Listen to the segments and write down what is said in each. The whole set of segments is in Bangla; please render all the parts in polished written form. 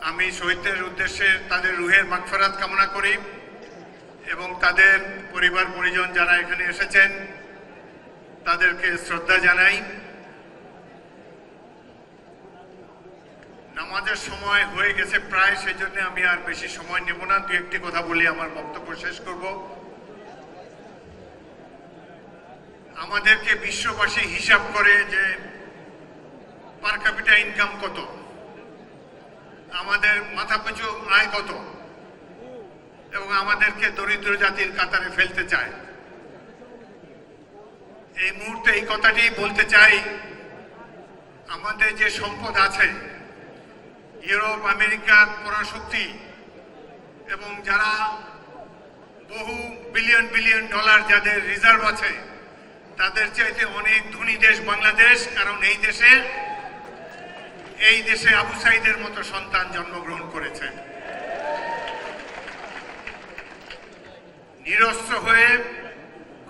আমি শহীদদের উদ্দেশ্যে তাদের রুহের মাগফিরাত কামনা করি এবং তাদের পরিবার পরিজন যারা এখানে এসেছেন তাদেরকে শ্রদ্ধা জানাই। নামাজের সময় হয়ে গেছে প্রায়, সেই জন্য আমি আর বেশি সময় নেব না, দু একটি কথা বলে আমার বক্তব্য শেষ করব। আমাদেরকে বিশ্ববাসী হিসাব করে যে পার ক্যাপিটা ইনকাম কত, আমাদের মাথাপিছু আয় কত, এবং আমাদেরকে দরিদ্র জাতির কাতারে ফেলতে চায়। এই মুহূর্তে এই কথাটি বলতে চাই, আমাদের যে সম্পদ আছে, ইউরোপ আমেরিকার পরাশক্তি এবং যারা বহু বিলিয়ন বিলিয়ন ডলার যাদের রিজার্ভ আছে, তাদের চাইতে অনেক ধনী দেশ বাংলাদেশ। কারণ এই দেশে আবু সাইদের মতো সন্তান জন্মগ্রহণ করেছে। নিরস্ত্র হয়ে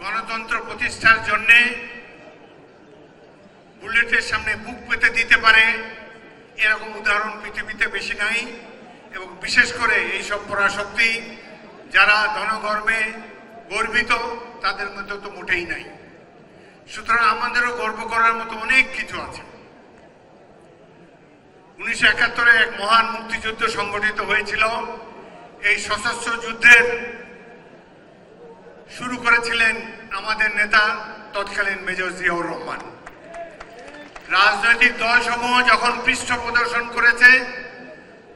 গণতন্ত্র প্রতিষ্ঠার জন্য বুলেটের সামনে বুক পেতে দিতে পারে এরকম উদাহরণ পৃথিবীতে বেশি নাই, এবং বিশেষ করে এইসব পরাশক্তি যারা ধনগর্বে গর্বিত তাদের মধ্যে তো মোটেই নাই। সুতরাং আমাদেরও গর্ব করার মতো অনেক কিছু আছে। 1971 এক মহান মুক্তিযুদ্ধ সংগঠিত হয়েছিল। এই সশস্ত্র যুদ্ধের শুরু করেছিলেন আমাদের নেতা তৎকালীন মেজর জিয়াউর রহমান। রাজনৈতিক দলসমূহ যখন পৃষ্ঠ প্রদর্শন করেছে,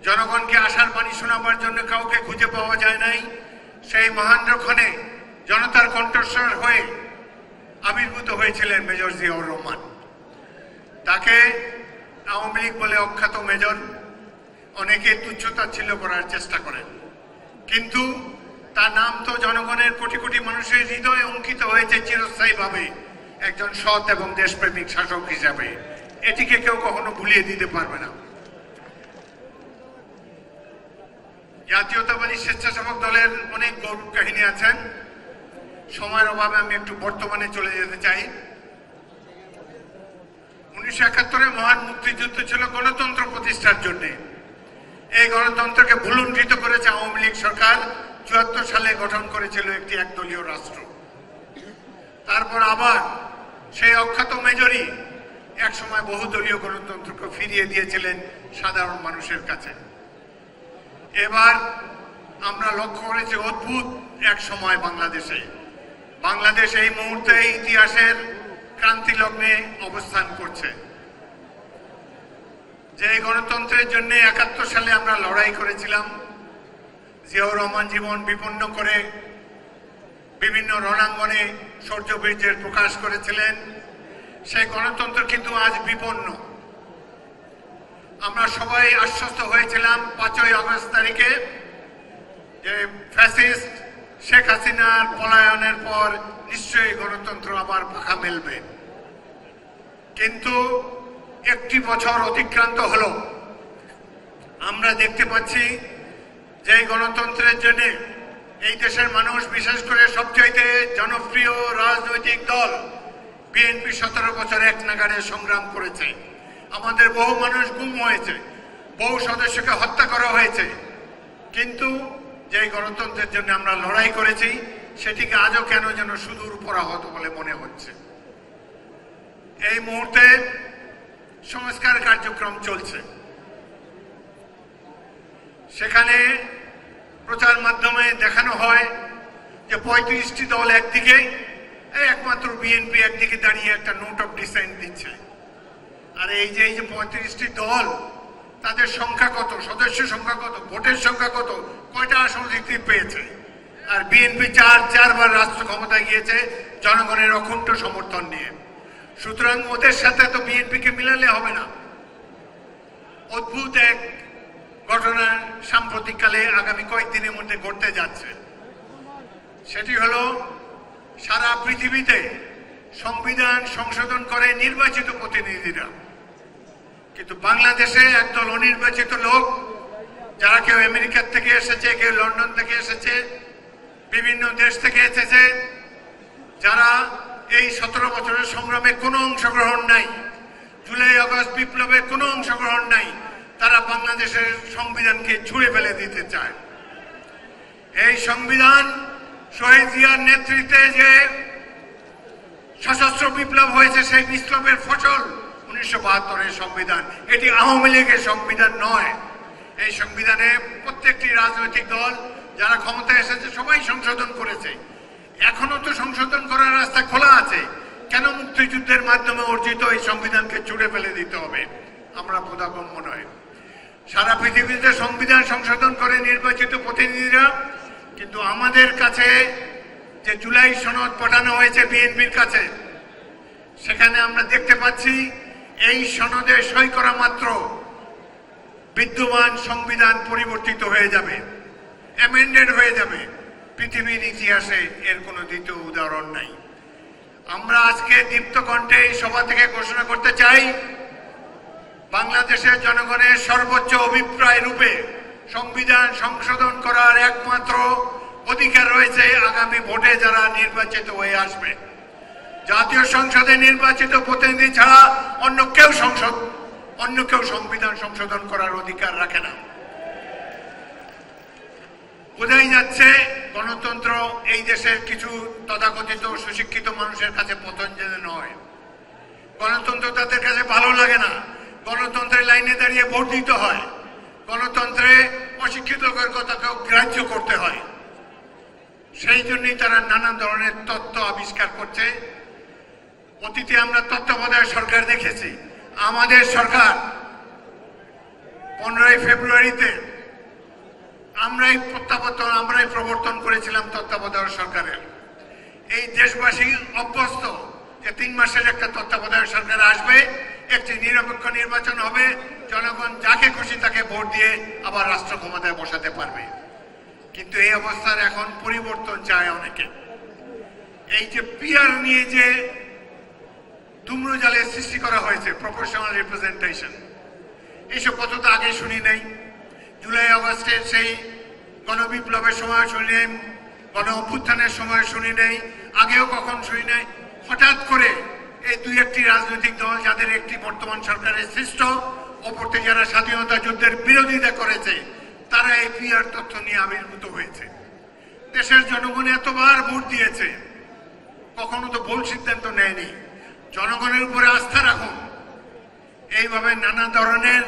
জনগণকে আশার বাণী শোনাবার জন্য কাউকে খুঁজে পাওয়া যায় নাই, সেই মহেন্দ্রক্ষণে জনতার কণ্ঠস্বর হয়ে আবির্ভূত হয়েছিলেন মেজর জিয়াউর রহমান। তাকে আওয়ামী লীগ বলে অখ্যাত মেজর অনেকে তুচ্ছতাচ্ছিল্য করার চেষ্টা করেন, কিন্তু তার নাম তো জনগণের কোটি কোটি মানুষের হৃদয়ে অঙ্কিত হয়েছে চিরস্থায়ীভাবে একজন সৎ এবং দেশপ্রেমিক শাসক হিসাবে। এটিকে কেউ কখনো ভুলিয়ে দিতে পারবে না। জাতীয়তাবাদী স্বেচ্ছাসেবক দলের অনেক গৌরব কাহিনী আছেন, সময়ের অভাবে আমি একটু বর্তমানে চলে যেতে চাই। 1971 মহান মুক্তিযুদ্ধ ছিল গণতন্ত্র প্রতিষ্ঠার জন্য। এই গণতন্ত্রকে ভুলুণ্ঠিত করেছে আওয়ামী লীগ সরকার। 74 সালে গঠন করেছিল একটি একদলীয় রাষ্ট্র। তারপর আবার সেই অখ্যাত মেজরই একসময় বহুদলীয় গণতন্ত্রকে ফিরিয়ে দিয়েছিলেন সাধারণ মানুষের কাছে। এবার আমরা লক্ষ্য করেছি অদ্ভুত এক সময় বাংলাদেশ এই মুহূর্তে ইতিহাসের ক্রান্তি লগ্নে অবস্থান করছে। যে গণতন্ত্রের জন্য 71 সালে আমরা লড়াই করেছিলাম, জিয়াউর রহমান জীবন বিপন্ন করে বিভিন্ন রণাঙ্গনে শৌর্যবীর্যের প্রকাশ করেছিলেন, সেই গণতন্ত্র কিন্তু আজ বিপন্ন। আমরা সবাই আশ্বস্ত হয়েছিলাম 5ই আগস্ট তারিখে যে ফ্যাসিস্ট শেখ হাসিনার পলায়নের পর নিশ্চয়ই গণতন্ত্র আবার পাখা মেলবে। কিন্তু একটি বছর অতিক্রান্ত হলো, আমরা দেখতে পাচ্ছি যে গণতন্ত্রের জন্য এই দেশের মানুষ, বিশেষ করে সবচাইতে জনপ্রিয় রাজনৈতিক দল বিএনপি 17 বছর এক নাগাড়ে সংগ্রাম করেছে। আমাদের বহু মানুষ গুম হয়েছে, বহু সদস্যকে হত্যা করা হয়েছে, কিন্তু যে গণতন্ত্রের জন্য আমরা লড়াই করেছি সেটিকে আজও কেন যেন সুদূর পরাহত বলে মনে হচ্ছে। এই মুহূর্তে সংস্কার কার্যক্রম চলছে, সেখানে প্রচার মাধ্যমে দেখানো হয় যে 35টি দল একদিকে, একমাত্র বিএনপি একদিকে দাঁড়িয়ে একটা নোট অফ ডিসেন্ট দিচ্ছে। আর এই যে 35টি দল, তাদের সংখ্যা কত, সদস্য সংখ্যা কত, ভোটের সংখ্যা কত, কয়টা আসন জিতে পেয়েছে? আর বিএনপি চারবার রাষ্ট্র ক্ষমতায় গিয়েছে জনগণের অকুণ্ঠ সমর্থন নিয়ে। সুতরাং ওদের সাথে তো বিএনপিকে মিলালে হবে না। অদ্ভুত এক ঘটনা সাম্প্রতিককালে আগামী কয়েকদিনের মধ্যে ঘটতে যাচ্ছে। সেটি হলো, সারা পৃথিবীতে সংবিধান সংশোধন করে নির্বাচিত প্রতিনিধিরা, কিন্তু বাংলাদেশে একদল অনির্বাচিত লোক, যারা কেউ আমেরিকা থেকে এসেছে, কেউ লন্ডন থেকে এসেছে, বিভিন্ন দেশ থেকে এসেছে, যারা এই 17 বছরের সংগ্রামে কোনো অংশগ্রহণ নাই, জুলাই আগস্ট বিপ্লবে কোনো অংশগ্রহণ নাই, তারা বাংলাদেশের সংবিধানকে ছুঁড়ে ফেলে দিতে চায়। এই সংবিধান শহীদ জিয়ার নেতৃত্বে যে সশস্ত্র বিপ্লব হয়েছে, সেই বিপ্লবের ফসল 1972-এর সংবিধান। এটি আওয়ামী লীগের সংবিধান নয়। এই সংবিধানে প্রত্যেকটি রাজনৈতিক দল যারা ক্ষমতায় এসেছে সবাই সংশোধন করেছে। এখনো তো সংশোধন করার রাস্তা খোলা আছে। কেন মুক্তিযুদ্ধের মাধ্যমে অর্জিত এই সংবিধানকে ছুঁড়ে ফেলে দিতে হবে? আমরা বোধগম্য নয়। সারা পৃথিবীতে সংবিধান সংশোধন করে নির্বাচিত প্রতিনিধিরা, কিন্তু আমাদের কাছে যে জুলাই সনদ পাঠানো হয়েছে বিএনপির কাছে, সেখানে আমরা দেখতে পাচ্ছি এই সনদে সই করা মাত্র বিদ্যমান সংবিধান পরিবর্তিত হয়ে যাবে, অ্যামেন্ডেড হয়ে যাবে। পৃথিবীর ইতিহাসে এর কোনো দ্বিতীয় উদাহরণ নাই। আমরা আজকে দীপ্ত কণ্ঠে এই সভা থেকে ঘোষণা করতে চাই, বাংলাদেশের জনগণের সর্বোচ্চ অভিপ্রায় রূপে সংবিধান সংশোধন করার একমাত্র অধিকার রয়েছে আগামী ভোটে যারা নির্বাচিত হয়ে আসবে। জাতীয় সংসদে নির্বাচিত প্রতিনিধি ছাড়া অন্য কেউ সংবিধান সংশোধন করার অধিকার রাখে না। বোঝাই যাচ্ছে গণতন্ত্র এই দেশের কিছু তথাকথিত সুশিক্ষিত মানুষের কাছে পছন্দের নয়। গণতন্ত্র তাদের কাছে ভালো লাগে না। গণতন্ত্রের লাইনে দাঁড়িয়ে ভোট দিতে হয়। গণতন্ত্রে অশিক্ষিত কথাকেও গ্রাহ্য করতে হয়। সেই জন্যই তারা নানা ধরনের তত্ত্ব আবিষ্কার করছে। অতীতে আমরা তত্ত্বাবধায়ক সরকার দেখেছি। আমাদের সরকার 15 ফেব্রুয়ারিতে আমরাই প্রবর্তন করেছিলাম তত্ত্বাবধায়ক সরকারের। এই দেশবাসী অভ্যস্ত যে 3 মাসের একটা তত্ত্বাবধায়ক সরকার আসবে, একটি নিরপেক্ষ নির্বাচন হবে, জনগণ যাকে খুশি তাকে ভোট দিয়ে আবার রাষ্ট্র ক্ষমতায় বসাতে পারবে। কিন্তু এই অবস্থার এখন পরিবর্তন চায় অনেকে। এই যে পিআর নিয়ে যে ধূম্রজালের সৃষ্টি করা হয়েছে, প্রপোর্শনাল রিপ্রেজেন্টেশন, এইসব কথা তো আগে শুনি নাই। জুলাই আগস্টের সেই গণবিপ্লবের সময় শুনি নাই, গণ অভ্যুত্থানের সময় শুনি নাই, আগেও কখন শুনি নাই। হঠাৎ করে এই 2-1টি রাজনৈতিক দল যাদের একটি বর্তমান সরকারের সৃষ্ট, অপরটি যারা স্বাধীনতা যুদ্ধের বিরোধিতা করেছে, তারা এই পিআর তথ্য নিয়ে আবির্ভূত হয়েছে। দেশের জনগণ এতবার ভোট দিয়েছে, কখনো তো ভুল সিদ্ধান্ত নেয়নি। জনগণের উপরে আস্থা রাখুন। এইভাবে নানা ধরনের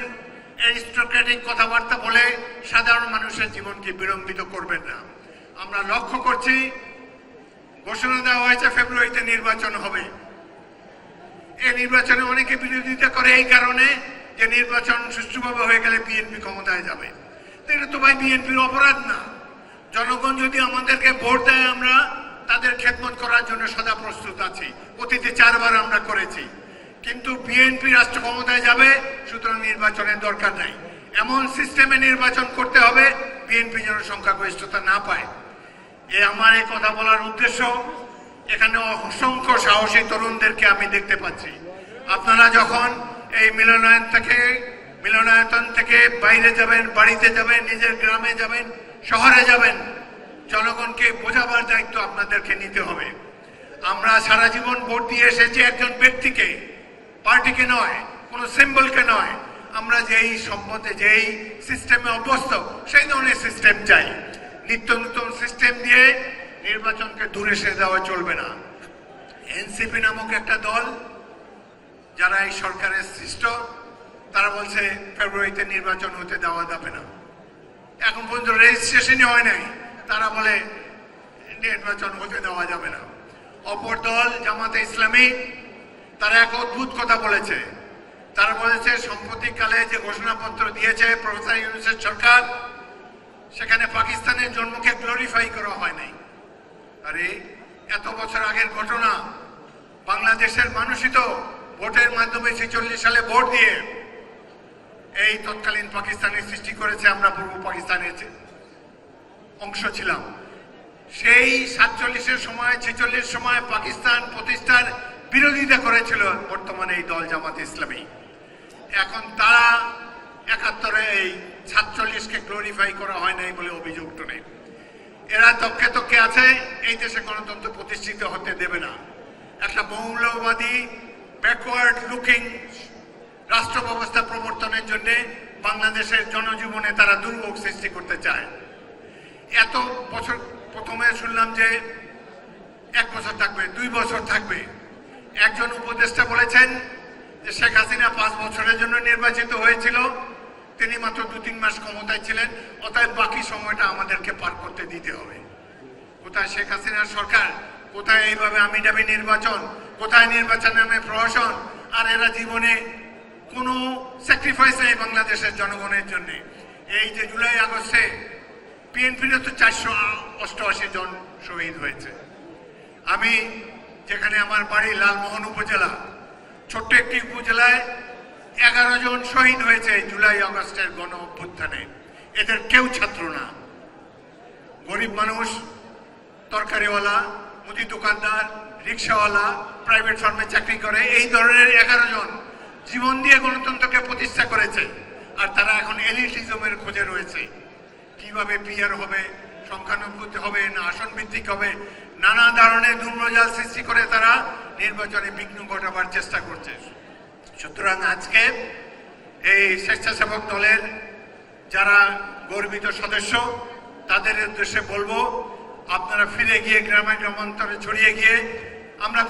অ্যারিস্টোক্রেটিক কথাবার্তা বলে সাধারণ মানুষের জীবনকে বিলম্বিত করবেন না। আমরা লক্ষ্য করছি, ঘোষণা দেওয়া হয়েছে ফেব্রুয়ারিতে নির্বাচন হবে। এই নির্বাচনে অনেকে বিরোধিতা করে এই কারণে যে নির্বাচন সুষ্ঠুভাবে হয়ে গেলে বিএনপি ক্ষমতায় যাবে। এটা তো ভাই বিএনপির অপরাধ না। জনগণ যদি আমাদেরকে ভোট দেয়, আমরা তাদের খেদমত করার জন্য সদা প্রস্তুত আছি। অতীতে 4 বার আমরা করেছি। কিন্তু বিএনপি রাষ্ট্র ক্ষমতায় যাবে, সুতরাং নির্বাচনের দরকার নাই। এমন সিস্টেমে নির্বাচন করতে হবে বিএনপি যেন সংখ্যাগরিষ্ঠতা না পায়। আমার এই কথা বলার উদ্দেশ্য, এখানে অসংখ্য সাহসী তরুণদেরকে আমি দেখতে পাচ্ছি। আপনারা যখন এই মিলনায়তন থেকে বাইরে যাবেন, বাড়িতে যাবেন, নিজের গ্রামে যাবেন, শহরে যাবেন, জনগণকে বোঝাবার দায়িত্ব আপনাদেরকে নিতে হবে। আমরা সারা জীবন ভোট দিয়ে এসেছি একজন ব্যক্তিকে, পার্টিকে নয়, কোনো সিম্বলকে নয়। আমরা যেই সম্মতে যেই সিস্টেমে অভ্যস্ত, সেই ধরনের সিস্টেম চাই। নিত্য নতুন সিস্টেম দিয়ে নির্বাচনকে দূরে সরে দেওয়া চলবে না। এনসিপি নামক একটা দল, যারা এই সরকারের সৃষ্ট, তারা বলছে ফেব্রুয়ারিতে নির্বাচন হতে দেওয়া যাবে না। এখন পর্যন্ত রেজিস্ট্রেশনই হয় নাই, তারা বলে নির্বাচন হতে দেওয়া যাবে না। অপর দল জামাতে ইসলামী, তারা এক অদ্ভুত কথা বলেছে। তারা বলেছে সাম্প্রতিককালে যে ঘোষণাপত্র দিয়েছে প্রফেসর ইউনূসের সরকার, সেখানে পাকিস্তানের জন্মকে গ্লোরিফাই করা হয় নাই। আরে এত বছর আগের ঘটনা। বাংলাদেশের মানুষই তো ভোটের মাধ্যমে 46 সালে ভোট দিয়ে এই তৎকালীন পাকিস্তানের সৃষ্টি করেছে। আমরা পূর্ব পাকিস্তানের অংশ ছিলাম। সেই 47-এর সময় 46 সময় পাকিস্তান প্রতিষ্ঠার বিরোধিতা করেছিল বর্তমানে এই দল জামাতে ইসলামী। এখন তারা 71-এ এই 47-কে গ্লোরিফাই করা হয় নাই বলে অভিযোগ তোলে। এরা তককে আছে, এই দেশে গণতন্ত্র প্রতিষ্ঠিত হতে দেবে না। একটা মৌলবাদী ব্যাকওয়ার্ড লুকিং রাষ্ট্র ব্যবস্থা প্রবর্তনের জন্য বাংলাদেশের জনজীবনে তারা দুর্ভোগ সৃষ্টি করতে চায়। এত বছর প্রথমে শুনলাম যে 1 বছর থাকবে, 2 বছর থাকবে। একজন উপদেষ্টা বলেছেন যে শেখ হাসিনা 5 বছরের জন্য নির্বাচিত হয়েছিল, তিনি মাত্র 2-3 মাস ক্ষমতায় ছিলেন, অতএব বাকি সময়টা আমাদেরকে পার করতে দিতে হবে। কোথায় শেখ হাসিনার সরকার, কোথায় এইভাবে আমিডামি নির্বাচন, কোথায় নির্বাচন নামে প্রহসন, আর এরা জীবনে কোনো স্যাক্রিফাইস নেই বাংলাদেশের জনগণের জন্য। এই যে জুলাই আগস্টে বিএনপির তো 488 জন শহীদ হয়েছে। আমি যেখানে আমার বাড়ি লালমোহন উপজেলা, ছোট্ট একটি উপজেলায় 11 জন শহীদ হয়েছে জুলাই আগস্টের গণ অভ্যুত্থানে। এদের কেউ ছাত্র না, গরিব মানুষ, তরকারিওয়ালা, মুদি দোকানদার, রিক্সাওয়ালা, প্রাইভেট ফার্মে চাকরি করে, এই ধরনের 11 জন জীবন দিয়ে গণতন্ত্রকে প্রতিষ্ঠা করেছে। আর তারা এখন এলিটিজমের খোঁজে রয়েছে, কিভাবে পিয়ার হবে, সংখ্যানুপাতিক হবে না আসন ভিত্তিক হবে, নানা ধরনের দুর্মজাল সৃষ্টি করে তারা নির্বাচনে বিঘ্ন ঘটাবার চেষ্টা করছে। সুতরাং আজকে এই স্বেচ্ছাসেবক দলের যারা গর্বিত সদস্য, তাদের উদ্দেশ্যে বলবো, আপনারা ফিরে গিয়ে গ্রামে গ্রামান্তরে ছড়িয়ে গিয়ে আমরা